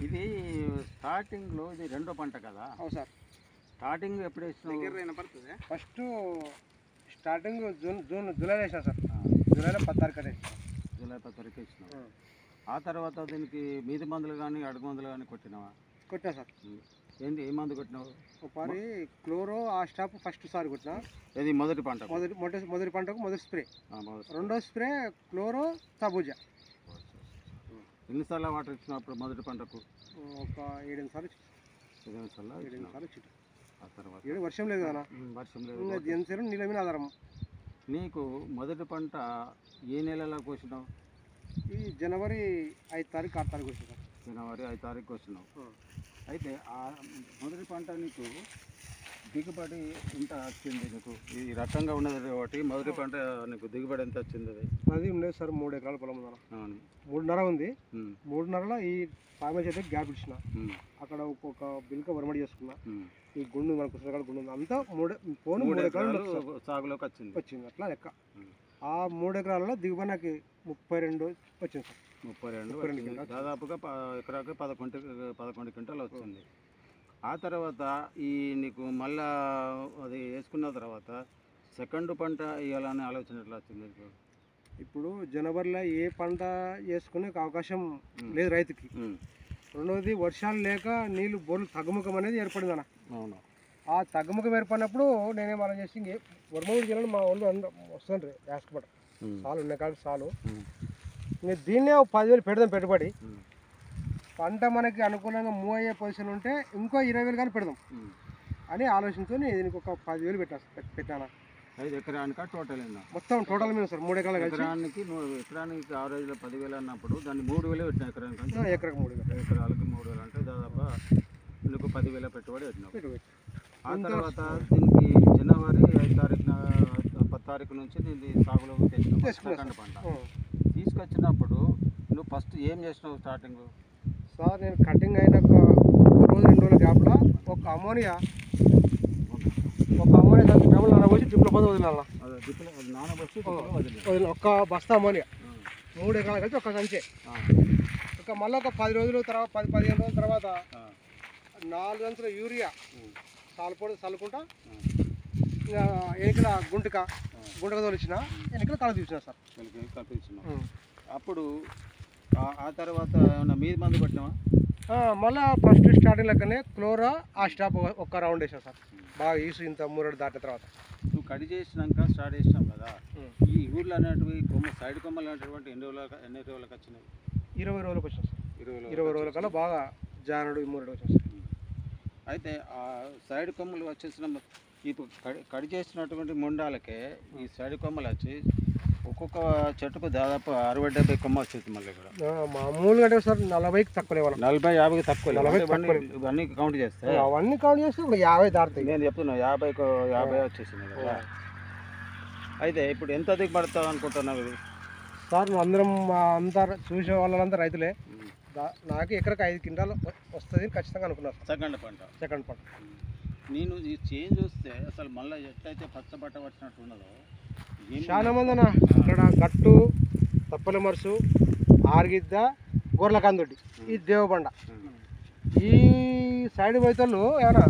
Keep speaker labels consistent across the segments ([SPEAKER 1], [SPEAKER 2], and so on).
[SPEAKER 1] ఇది స్టార్టింగ్లో ఇది రెండో పంట కదా?
[SPEAKER 2] అవును సార్.
[SPEAKER 1] స్టార్టింగ్ ఎప్పుడు వేసినావు?
[SPEAKER 2] ఫస్ట్ స్టార్టింగ్ జూలైలో వేసినా సార్. జూలైలో 10 తారీఖు వేసినా.
[SPEAKER 1] జూలై 10 తారీఖు వేసినావు. ఆ తర్వాత దీనికి మీది మందులు కానీ అడుగు మందులు కానీ కొట్టినావా?
[SPEAKER 2] కొట్టినా సార్.
[SPEAKER 1] ఏంటి ఏ మందు కొట్టినావు?
[SPEAKER 2] ఒకసారి క్లోరో ఆ స్టాప్ ఫస్ట్ సారి కొట్టినా.
[SPEAKER 1] ఇది మొదటి పంట?
[SPEAKER 2] మొదటి పంటకు మొదటి స్ప్రే. రెండో స్ప్రే క్లోరో తబూజా.
[SPEAKER 1] ఎన్నిసార్లు వాటర్ ఇచ్చినప్పుడు మొదటి పంటకు?
[SPEAKER 2] ఒక 7 సార్లు.
[SPEAKER 1] 7 సార్లు
[SPEAKER 2] ఇచ్చిన.
[SPEAKER 1] ఆ తర్వాత
[SPEAKER 2] వర్షం లేదు కదా,
[SPEAKER 1] వర్షం లేదు,
[SPEAKER 2] జనసేన నీళ్ళ మీద ఆధారం.
[SPEAKER 1] నీకు మొదటి పంట ఏ నెలలో కోసినావు?
[SPEAKER 2] ఈ జనవరి 5 తారీఖు 6 తారీఖు వచ్చింది సార్.
[SPEAKER 1] జనవరి 5 తారీఖు వచ్చినావు. అయితే ఆ మొదటి పంట నీకు దిగుబడి ఎంత వచ్చింది? నీకు ఈ రకంగా ఉన్నది కాబట్టి మొదటి పంట నీకు దిగుబడి ఎంత వచ్చింది?
[SPEAKER 2] అది ఉండేది సార్ 3 ఎకరాల పొలం ఉందా?
[SPEAKER 1] అవును,
[SPEAKER 2] 3.5 ఉంది. 3.5లో ఈ పామే చేతికి గ్యాప్ ఇచ్చిన. అక్కడ ఒక్కొక్క బిల్క వరమడి చేసుకున్నా. ఈ గుండు మన పుస్తకాలు గుండు అంతా 3 ఎకరాలు
[SPEAKER 1] సాగులోకి
[SPEAKER 2] వచ్చింది. అట్లా లెక్క. ఆ 3 ఎకరాలలో దిగుబడి నాకు 32 వచ్చింది సార్.
[SPEAKER 1] 32 దాదాపుగా ఎకరాకి 11 క్వింటాలు వచ్చింది. ఆ తర్వాత ఈ నీకు మళ్ళా అది వేసుకున్న తర్వాత సెకండ్ పంట వేయాలనే ఆలోచన ఎట్లా వచ్చింది?
[SPEAKER 2] ఇప్పుడు జనవరిలో ఏ పంట వేసుకునే అవకాశం లేదు రైతుకి. రెండవది వర్షాలు లేక నీళ్ళు బోర్లు తగ్గుముఖం అనేది ఏర్పడింది అన్న.
[SPEAKER 1] అవును.
[SPEAKER 2] ఆ తగ్గుముఖం ఏర్పడినప్పుడు నేనేం ఆలోచన చేసి వరమూడు జిల్లాలో మా వాళ్ళు వస్తుంది వేసుకుపడ సాలు ఉన్నాయి కాబట్టి సాలు ఇంకా దీన్నే 10,000 పెడదాం పెట్టుబడి. పంట మనకి అనుకూలంగా మూవ్ అయ్యే పొజిషన్ ఉంటే ఇంకో 20,000 కానీ పెడదాం అని ఆలోచనతో దీనికి ఒక 10,000 పెట్టాను.
[SPEAKER 1] 5 ఎకరానికి టోటల్
[SPEAKER 2] మొత్తం టోటల్ మీద సార్ 3 ఎకరాలు
[SPEAKER 1] ఎకరానికి ఆవరేజ్లో 10,000 అన్నప్పుడు దాన్ని 3,000 పెట్టిన ఎకరానికి
[SPEAKER 2] 3
[SPEAKER 1] ఎకరాలకి 3,000 అంటే దాదాపు నీకు 10,000 పెట్టుబడి పెట్టినావు. ఆ తర్వాత దీనికి జనవరి 5 తారీఖున 10 తారీఖు నుంచి దీన్ని సాగులోకి తెచ్చినావు సెకండ్ పంట. తీసుకొచ్చినప్పుడు నువ్వు ఫస్ట్ ఏం చేసినావు స్టార్టింగ్?
[SPEAKER 2] సార్ నేను కటింగ్ అయినాక 1 రోజు 2 రోజుల గ్యాప్లో ఒక అమోనియా నానబోసి డ్రిప్లో మందు వదిలినా. ఒక బస్తా అమోనియా 3 ఎకరాలు కలిసి ఒక సంచే. మళ్ళీ ఒక 10 రోజుల తర్వాత 15 రోజుల తర్వాత 4 సంచుల యూరియా సాలపొడి చల్లుకుంటా ఇంకా ఎనికల గుంటక తోలిచ్చిన ఎనికల కళ తీసిన సార్.
[SPEAKER 1] అప్పుడు ఆ తర్వాత ఏమన్నా మీది మందు కొట్టినావా?
[SPEAKER 2] మళ్ళీ ఫస్ట్ స్టార్టింగ్ లెక్కనే క్లోరా ఆ స్టాప్ ఒక్క రౌండ్ వేసాను సార్. బాగా ఈసు ఇంత 3 దాటిన తర్వాత
[SPEAKER 1] నువ్వు కడి చేసినాక స్టార్ట్ చేసినావు కదా, ఈ ఊర్లో అనేటివి సైడ్ కొమ్మలు అనేటువంటి ఎన్ని రోజులకు వచ్చినాయి?
[SPEAKER 2] 20 రోజులకు వచ్చినాయి సార్. 20 రోజుల కల్లా బాగా జానుడు 3 వచ్చినాయి సార్.
[SPEAKER 1] అయితే ఆ సైడ్ కొమ్మలు వచ్చేసిన ఇప్పుడు కడి చేసినటువంటి మొండాలకే ఈ సైడ్ కొమ్మలు వచ్చి ఒక్కొక్క చెట్టుకు దాదాపు 60-70 కొమ్మ వచ్చేది. మళ్ళీ ఇక్కడ
[SPEAKER 2] మామూలుగా అంటే సార్ 40కి తక్కువ
[SPEAKER 1] 40-50కి తక్కువ. ఇవన్నీ కౌంట్ చేస్తే
[SPEAKER 2] అవన్నీ కౌంట్ చేస్తే ఇప్పుడు 50 దాటుతాయి.
[SPEAKER 1] నేను చెప్తున్నా 50 వచ్చేసింది కదా. అయితే ఇప్పుడు ఎంత దిగుబడతావు అనుకుంటున్నావు ఇది?
[SPEAKER 2] సార్ అందరం అంతా చూసే వాళ్ళంతా రైతులే. నాకు ఎకరకు 5 క్వింటాలు వస్తుంది ఖచ్చితంగా అనుకున్నారు. సెకండ్ పంట
[SPEAKER 1] నేను ఈ చేంజ్ చూస్తే అసలు మళ్ళీ ఎట్లయితే పచ్చబట్ట పట్టినట్టు ఉన్నదో
[SPEAKER 2] చాలా మంది అన్న. ఇక్కడ గట్టు తప్పల మరుసు ఆర్గిద్ద గొర్రెలకందొడ్డి ఈ దేవబండ ఈ సైడ్ పోయితోళ్ళు ఏమన్నా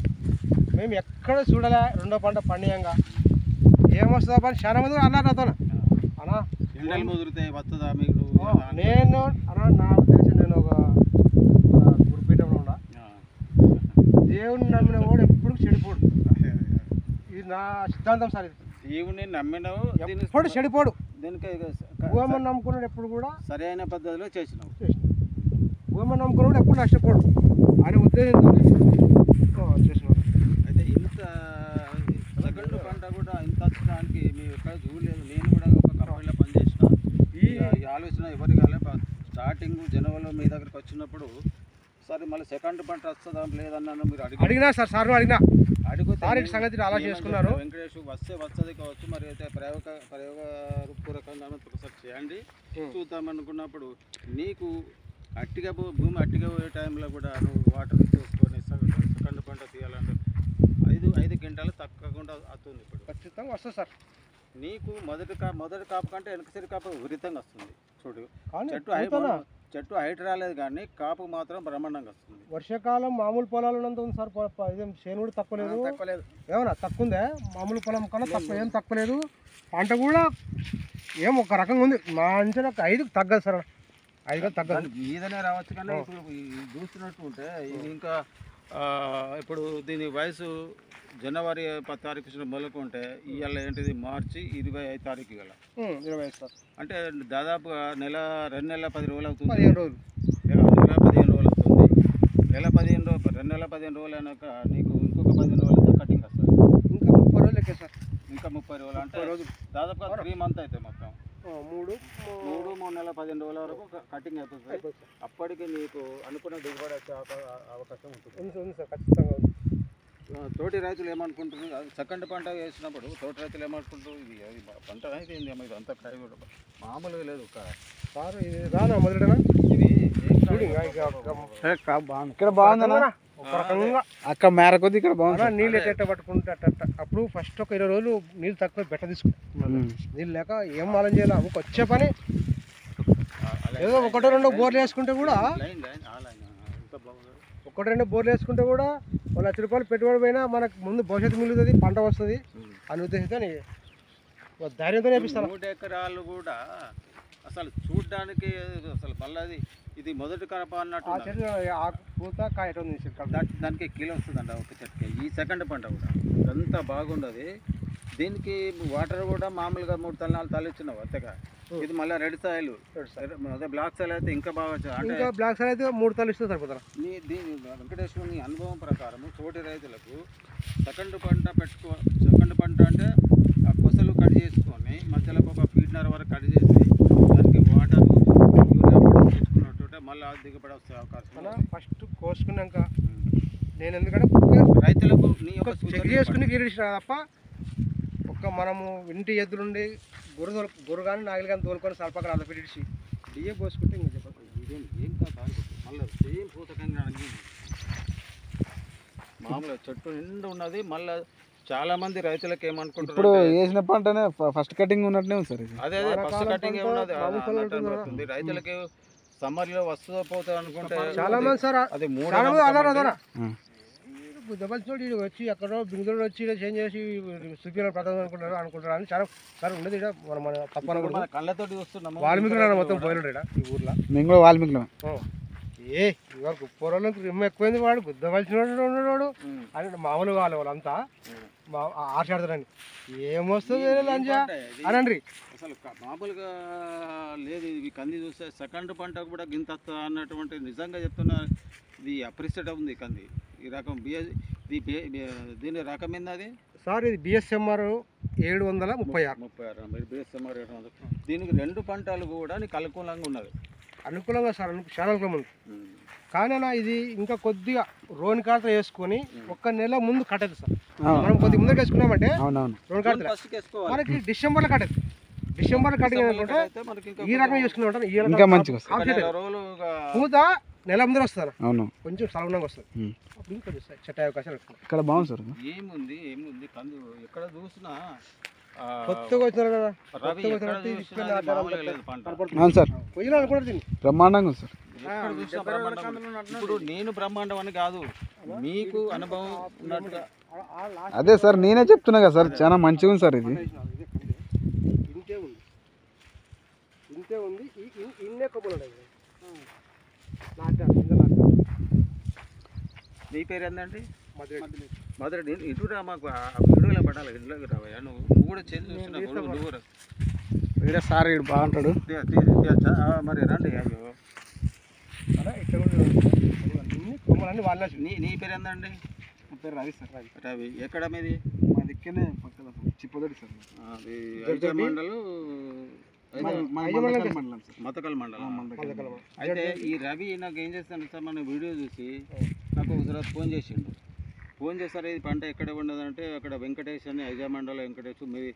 [SPEAKER 2] మేము ఎక్కడ చూడలే రెండో పంట పండియంగా ఏమొస్తుందా పని చాలా మంది అన్నారు నాతో. అన్నా
[SPEAKER 1] ఎండలు ముదురుతాయి వస్తుందా మీకు?
[SPEAKER 2] నేను అన్నా నా ఉద్దేశం నేను ఒక గురుపీఠంలో ఉన్నా. దేవుని నమ్మిన వాడు ఎప్పుడు చెడిపోడు. ఇది నా సిద్ధాంతం సార్. ఇది
[SPEAKER 1] దేవుని నమ్మినావు
[SPEAKER 2] ఎప్పుడు చెడిపోడు.
[SPEAKER 1] దీనికి
[SPEAKER 2] భూమని నమ్ముకున్నాడు ఎప్పుడు కూడా
[SPEAKER 1] సరైన పద్ధతిలో చేసినావు.
[SPEAKER 2] భూమని నమ్ముకున్నాడు ఎప్పుడు నష్టపోడు అనే ఉద్దేశంతో చేసినాడు.
[SPEAKER 1] అయితే ఇంత సెకండ్ పంట కూడా ఇంత వచ్చడానికి మీ ఎక్కడ చూడలేదు. నేను కూడా ఒక కంపెనీలో పనిచేసిన. ఈ ఆలోచన ఎవరి కాలే స్టార్టింగ్ జనవరిలో మీ దగ్గరికి వచ్చినప్పుడు సరే మళ్ళీ సెకండ్ పంట వస్తుందా లేదన్నాను మీరు
[SPEAKER 2] అడిగినా సార్. సార్
[SPEAKER 1] అడిగితే
[SPEAKER 2] సంగతి అలా చేసుకున్నారు.
[SPEAKER 1] వెంకటేష్ వస్తుంది కావచ్చు, మరి అయితే ప్రయోగపూర్వకంగా ఒకసారి చేయండి చూద్దాం అనుకున్నప్పుడు నీకు భూమి అట్టిగా పోయే టైంలో కూడా నువ్వు వాటర్ చూసుకొని సెకండ్ పంట తీయాలంటే 5 క్వింటాలు తగ్గకుండా వస్తుంది. ఇప్పుడు
[SPEAKER 2] ఖచ్చితంగా వస్తుంది సార్.
[SPEAKER 1] నీకు మొదటి కాపు కంటే వెనకసరి కాపు విపరీతంగా వస్తుంది చూడు.
[SPEAKER 2] కానీ
[SPEAKER 1] చెట్టు హైట్ రాలేదు కానీ కాపు మాత్రం బ్రహ్మాండంగా వస్తుంది.
[SPEAKER 2] వర్షాకాలం మామూలు పొలాలు ఉన్నంత ఉంది సార్. ఇదేం చేను కూడా తక్కువ లేదు. ఏమన్నా తక్కువ ఉందే? మామూలు పొలం కన్నా తక్కువ, ఏం తక్కువ లేదు. పంట కూడా ఏం ఒక రకంగా ఉంది. మా అంచనా 5కి తగ్గదు సార్. 5గా తగ్గదు.
[SPEAKER 1] మీదనే రావచ్చు కానీ ఇప్పుడు చూస్తున్నట్టు ఉంటే ఇది ఇంకా ఇప్పుడు దీని వయసు జనవరి 10 తారీఖు మొదలుకుంటే ఇవాళ ఏంటిది మార్చి 25 తారీఖు గల
[SPEAKER 2] 25 సార్.
[SPEAKER 1] అంటే దాదాపుగా 2 నెలల 10 రోజులు అవుతుంది.
[SPEAKER 2] 15 రోజులు,
[SPEAKER 1] నెల 15 రోజులు అవుతుంది. 2 నెలల 15 రోజులు అయినాక నీకు ఇంకొక 15 రోజులు కటింగ్ వస్తుంది.
[SPEAKER 2] ఇంకా 30 రోజులు ఎక్కే సార్.
[SPEAKER 1] ఇంకా 30 రోజులు అంటే దాదాపుగా 3 మంత్ అవుతాయి మొత్తం. 3 నెలల 15 రోజుల వరకు కటింగ్ అయిపోతుంది. అప్పటికి నీకు అనుకున్న దిగుబడి వచ్చే అవకాశం ఉంటుంది
[SPEAKER 2] సార్. ఖచ్చితంగా ఉంది.
[SPEAKER 1] తోటి రైతులు ఏమనుకుంటున్నారు, సెకండ్ పంట వేసినప్పుడు తోటి రైతులు ఏమనుకుంటారు, ఇది పంట అయితే ఇది అంతా కాయ కూడా మామూలుగా లేదు
[SPEAKER 2] సార్. ఇది రానా మొదలెడనా?
[SPEAKER 1] ఇది
[SPEAKER 2] ఇక్కడ బాగుందన్నా. ఒక రకంగా
[SPEAKER 3] అక్కడ మేర కొద్ది ఇక్కడ బాగుంది.
[SPEAKER 2] నీళ్ళు ఎట్ట పట్టుకుంటే అప్పుడు ఫస్ట్ ఒక 20 రోజులు నీళ్ళు తక్కువ బెట్ట తీసుకుంటాం. నీళ్ళు లేక ఏం మాలం చేయాలి, అవి వచ్చే పని. ఏదో 1-2 బోర్లు వేసుకుంటే కూడా 1-2 బోర్లు వేసుకుంటే కూడా 1 లక్ష రూపాయలు పెట్టుబడి పోయినా మనకు ముందు భవిష్యత్తు మిగులుతుంది, పంట వస్తుంది అని ఉద్దేశంతో ధైర్యంతో నేర్పిస్తాను.
[SPEAKER 1] 3 ఎకరాలు కూడా అసలు చూడడానికి అసలు మళ్ళీ ఇది మొదటి కరప అన్నట్టు
[SPEAKER 2] పూత కాయ
[SPEAKER 1] దానికి కిలో వస్తుందంట ఒక చెట్టుకి. ఈ సెకండ్ పంట కూడా ఇదంతా బాగుండదు. దీనికి వాటర్ కూడా మామూలుగా 3 తలనాలు తల్లిచ్చినావు అంతేగా. ఇది మళ్ళీ రెడ్ సాయిల్, అదే బ్లాక్ సాయిల్ అయితే ఇంకా బాగా
[SPEAKER 2] అంటే బ్లాక్ సాయిల్ అయితే 3 తల్లి ఇస్తే సరిపోతారా?
[SPEAKER 1] దీని వెంకటేశ్వరుని అనుభవం ప్రకారము తోటి రైతులకు సెకండ్ పంట అంటే ఆ కొసలు కట్ చేసుకొని మధ్యలో ఒక ఫీట్నర్ వరకు కట్ చేసి దానికి వాటర్ యూరియా కూడా తీసుకున్నట్టు మళ్ళీ దిగుబడి వస్తే అవకాశం.
[SPEAKER 2] ఫస్ట్ కోసుకున్నాక నేను ఎందుకంటే
[SPEAKER 1] రైతులకు
[SPEAKER 2] చెక్ చేసుకుని గీరిడిచిన తప్ప మనము ఇంటి ఎద్దులుండి గొర్రె కానీ నాగలి కానీ తోలుకొని సల్పకర అలా పెట్టించి డిఏ పోసుకుంటే ఇంకా చెప్పండి
[SPEAKER 1] ఏం కాదు. మళ్ళీ సేమ్ పూతకంగా మామూలుగా చెట్టు నిండు ఉన్నది. మళ్ళీ చాలా మంది రైతులకు ఏమనుకుంటారు,
[SPEAKER 3] ఇప్పుడు వేసిన పంటనే ఫస్ట్ కటింగ్ ఉన్నట్టే ఉంది సార్.
[SPEAKER 1] అదే ఫస్ట్ కటింగ్ ఉన్నది. రైతులకి సమ్మర్ లో వస్తుందో పోతుంది అనుకుంటే
[SPEAKER 2] చాలా మంది సార్
[SPEAKER 1] అది
[SPEAKER 2] బుద్ధపల్లి వచ్చి ఎక్కడో బిందులు వచ్చి చేంజ్ చేసి సుఖీలో ప్రధానం అనుకుంటారు అని చాలా సార్ ఉండదు. ఇక్కడ మన తప్పన
[SPEAKER 1] కళ్ళతో చూస్తున్నాము.
[SPEAKER 2] వాల్మీకి మొత్తం పోయినాడు ఇక్కడ ఈ ఊర్లో.
[SPEAKER 3] మేము కూడా వాల్మీకి
[SPEAKER 2] ఇవరకు పూర్వంలో రిమ్మ ఎక్కువైంది. వాడు గుద్దవలసినోడు ఉన్నాడు అని మామూలు కావాలి వాళ్ళంతా ఆశాడతారని. ఏమొస్తుంది లంజా అనండి.
[SPEAKER 1] అసలు మామూలుగా లేదు. ఇవి కంది చూస్తే సెకండ్ పంట కూడా గింత అన్నటువంటి నిజంగా చెప్తున్నా. ఇది అప్రిషియేట్ ఉంది కంది. ఈ రకం దీని రకం ఏంది అది
[SPEAKER 2] సార్? ఇది బిఎస్ఎంఆర్ 736.
[SPEAKER 1] బిఎస్ఎంఆర్ 700. దీనికి 2 పంటలు కూడా నీకు అనుకూలంగా ఉన్నది.
[SPEAKER 2] అనుకూలంగా సార్, చాలా అనుకూలంగా ఉంది. కానీ అన్న ఇది ఇంకా కొద్దిగా రోని కాట వేసుకొని 1 నెల ముందు కట్టదు సార్. మనం కొద్దిగా ముందుకు వేసుకున్నామంటే రోని కాట మనకి డిసెంబర్లో కట్టదు. డిసెంబర్లో కట్టింగ్ అనుకుంటే ఈ రకంగా చేసుకున్నాం.
[SPEAKER 3] ఇంకా మంచిగా
[SPEAKER 2] పూత నెల ముందర వస్తుంది.
[SPEAKER 3] అవును,
[SPEAKER 2] కొంచెం సలవనంగా వస్తుంది. అప్పుడు కొంచెం చెట్టు అవకాశాలు
[SPEAKER 3] ఇక్కడ బాగుంది సార్.
[SPEAKER 1] ఏముంది కంది ఎక్కడ చూసినా
[SPEAKER 2] కొత్తగా వచ్చినారు కదా.
[SPEAKER 3] అవును సార్, బ్రహ్మాండంగా ఉంది సార్.
[SPEAKER 1] ఇప్పుడు నేను బ్రహ్మాండం అని కాదు, మీకు అనుభవం ఉన్నట్టుగా.
[SPEAKER 3] అదే సార్ నేనే చెప్తున్నా కదా సార్, చాలా మంచిగా ఉంది సార్. ఇది
[SPEAKER 2] ఇంతే ఉంది. ఇన్నే కొబ్బలు
[SPEAKER 1] నీ పేరు ఏంటండి? మధురెడ్డి. ఇటు రా, మాకు వీడియోలో పడాలి. ఇంట్లోకి రావయ్యా. నువ్వు కూడా చేసి చూస్తున్నావు. నువ్వు
[SPEAKER 3] సార్ ఇటు బాగుంటాడు.
[SPEAKER 1] మరి రండి. అయ్యో నీ పేరు ఏందండి?
[SPEAKER 3] నా పేరు రవి సార్.
[SPEAKER 1] రవి. ఎక్కడ మీది?
[SPEAKER 3] మా దిక్కనే పక్కన చిప్పదొడి సార్.
[SPEAKER 1] అది మండలం మతకల్ మండలం. అయితే ఈ రవి నాకు ఏం చేస్తాను సార్, మన వీడియో చూసి నాకు ఒకసారి ఫోన్ చేసిండు. ఫోన్ చేస్తారు, ఇది పంట ఎక్కడ ఉండదంటే అక్కడ వెంకటేష్ అని ఐజామండలో వెంకటేష్ మీది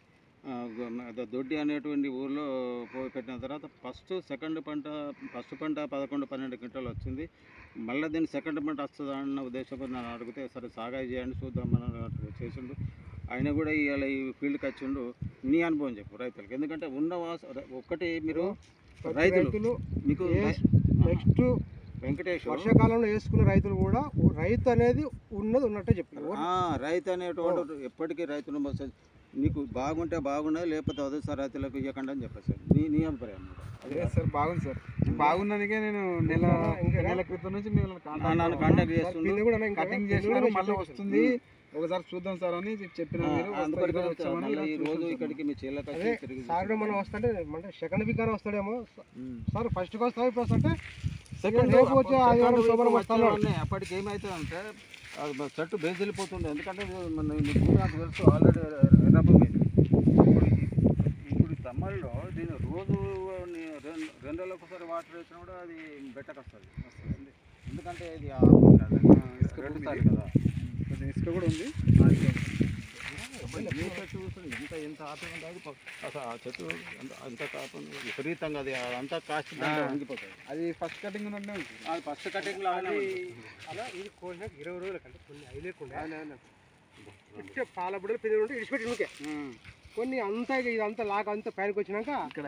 [SPEAKER 1] దొడ్డి అనేటువంటి ఊర్లో పోయి పెట్టిన తర్వాత ఫస్ట్ పంట 11-12 క్వింటాలు వచ్చింది. మళ్ళీ దీన్ని సెకండ్ పంట వస్తుందా అన్న ఉద్దేశంతో నన్ను అడిగితే సరే సాగాయి చేయండి చూద్దామని చేసిండు. ఆయన కూడా ఇవాళ ఈ ఫీల్డ్కి వచ్చిండు. నీ అనుభవం చెప్పు రైతులకు, ఎందుకంటే ఉన్న ఒక్కటి మీరు రైతులు మీకు
[SPEAKER 2] నెక్స్ట్
[SPEAKER 1] వెంకటేశ్వర
[SPEAKER 2] వర్షాకాలంలో వేసుకున్న రైతులు కూడా రైతు అనేది ఉన్నట్టే చెప్పారు.
[SPEAKER 1] రైతు అనేటువంటి ఎప్పటికీ రైతులు నీకు బాగుంటే బాగున్నది, లేకపోతే అదే సార్ రైతులకు ఇవ్వకండి అని చెప్పారు సార్. నీ అభిప్రాయం?
[SPEAKER 3] అదే సార్ బాగుంది సార్, బాగున్నదికే నేను నెల క్రితం నుంచి
[SPEAKER 1] నన్ను కాంటాక్ట్ చేస్తున్నాను,
[SPEAKER 3] కటింగ్ చేసినారు, మళ్ళీ వస్తుంది ఒకసారి చూద్దాం సార్ అని చెప్పిన
[SPEAKER 1] ఈ రోజు ఇక్కడికి మీ చెల్లెకి
[SPEAKER 2] సార్ మనం వస్తుంటే అంటే సెకండ్ వీక్ అని వస్తాడేమో సార్, ఫస్ట్కి వస్తాం ఇప్పుడు వస్తుంటే రేపు వచ్చే ఆదివారం సోమవారం వస్తాను.
[SPEAKER 1] అప్పటికి ఏమవుతుంది అంటే చెట్టు బేస్ వెళ్ళిపోతుంది, ఎందుకంటే నాకు తెలుసు ఆల్రెడీ ఎర్రభూమి. ఇప్పుడు సమ్మర్లో దీని రోజు 2 రోజులకు ఒకసారి వాటర్ వేసినా కూడా అది బెట్టకు వస్తుంది, ఎందుకంటే ఇది రెండుసార్లు కదా,
[SPEAKER 3] ఇసుక కూడా ఉంది.
[SPEAKER 1] ఏ చెట్టు ఎంత ఎంత ఆపం ఉంటుంది అసలు ఆ చెట్టు అంత కాపం విపరీతంగా అది అంతా కాస్ట్ వంగిపోతుంది.
[SPEAKER 3] అది ఫస్ట్ కటింగ్ ఉన్నట్టే ఉంటుంది,
[SPEAKER 1] అది ఫస్ట్ కటింగ్
[SPEAKER 2] అలా ఇది కోసిన 20 రోజుల కంటే కొన్ని అవి లేకుండా ఇచ్చే పాల బుడ్డలు పెద్ద ఉంటే ఇడిచిపెట్టి ఇంకే కొన్ని అంతా ఇదంతా లాక్ అంతా పైనకి వచ్చినాక
[SPEAKER 3] ఇక్కడ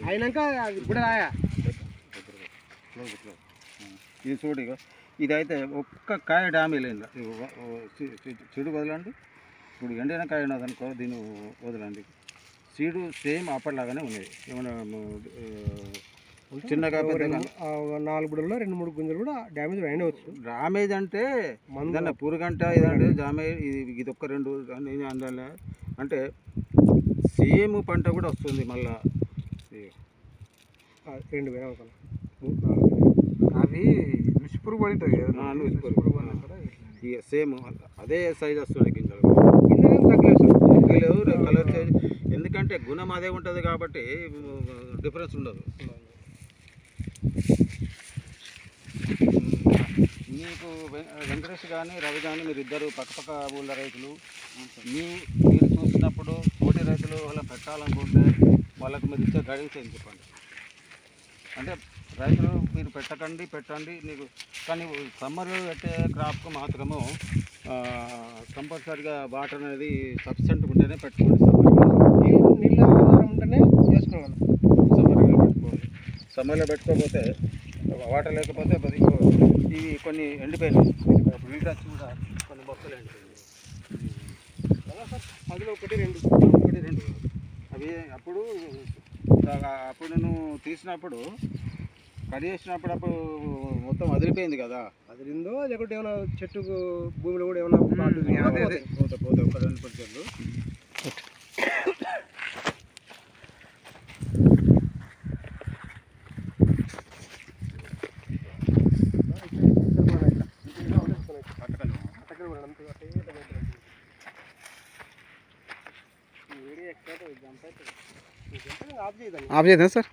[SPEAKER 2] అయినాక అది బుడ రాయా.
[SPEAKER 1] ఇది చూడు, ఇక ఇదైతే ఒక్క కాయ డ్యామేజ్ లేదు, చెడు వదలండి. ఇప్పుడు ఎండిన కాయ ఉన్నది అనుకో, దీన్ని వదలండి, సీడు సేమ్ అప్పటిలాగానే ఉన్నాయి. ఏమైనా చిన్నగా
[SPEAKER 2] 4 బుడల్లో 2-3 గుంజలు కూడా డ్యామేజ్ అయినవచ్చు.
[SPEAKER 1] డ్యామేజ్ అంటే ఏదన్నా పురుగంట ఇదంటే డ్యామేజ్, ఇది ఒక్క 2 అందాల అంటే సేమ్ పంట కూడా వస్తుంది. మళ్ళా
[SPEAKER 2] 2 వేల
[SPEAKER 3] అవి పురుగు పడి ఉంటుంది కదా,
[SPEAKER 1] ఇక సేమ్ అదే సైజ్ వస్తుంది. గింజలు కలర్ చేంజ్, ఎందుకంటే గుణం అదే ఉంటుంది కాబట్టి డిఫరెన్స్ ఉండదు. మీకు వెంకటేష్ కానీ రవి కానీ మీరు ఇద్దరు పక్కపక్క ఊళ్ళ రైతులు, మీరు చూసినప్పుడు తోటి రైతులు వాళ్ళ పెట్టాలనుకుంటే వాళ్ళకు మీరు ఇచ్చే గైడెన్స్ ఏం చెప్పండి. అంటే రైతులు మీరు పెట్టండి నీకు, కానీ సమ్మర్ పెట్టే క్రాప్కు మాత్రము కంపల్సరీగా వాటర్ అనేది సఫిషియెంట్గా ఉంటేనే పెట్టుకోండి.
[SPEAKER 2] నీళ్ళ ఆధారం ఉంటేనే చేసుకోవాలి,
[SPEAKER 1] సమ్మర్లో పెట్టుకోకపోతే వాటర్ లేకపోతే ఇవి కొన్ని ఎండిపోయినాయి. వీళ్ళు వచ్చి కూడా కొన్ని బొక్కలు ఎండిపోయినాయి.
[SPEAKER 2] అందులో 1-2
[SPEAKER 1] అవి అప్పుడు నేను తీసినప్పుడు కట్ చేసినప్పుడు మొత్తం వదిలిపోయింది కదా,
[SPEAKER 2] అదిరిందో లేకుంటే ఏమైనా చెట్టుకు భూమిలో కూడా ఏమైనా
[SPEAKER 1] పోతే ఒక 2 పర్సెంట్లు.
[SPEAKER 2] ఆఫ్ చేద్దాం
[SPEAKER 3] సార్.